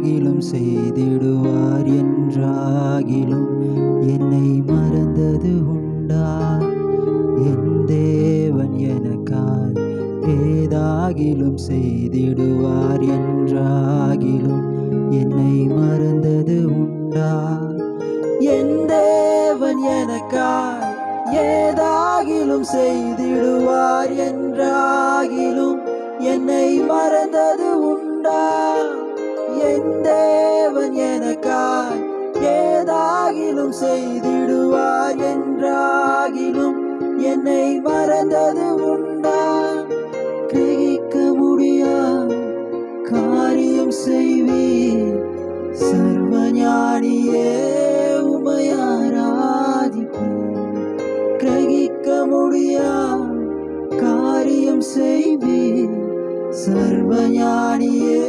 ஏதாகிலும் செய்திடுவார் என்றாகிலும் என்னை மறந்தது உண்டா? என் தேவன் எனக்காய் ஏதாகிலும் செய்திடுவார் என்றாகிலும் என்னை மறந்தது உண்டா? என் தேவன் எனக்காய் ஏதாகிலும் செய்திடுவார் என்றாகிலும் என்னை மறந்தது உண்டா? என் தேவன் எனக்காய் ஏதாகிலும் செய்திடுவார் என்றாகிலும் என்னை மறந்தது உண்டா? கிரகிக்க முடியா காரியம் செய்வீர் சர்வஞானியே, உம்மை ஆராதிப்பேன். கிரகிக்க முடியா காரியம் செய்வீர் சர்வஞானியே,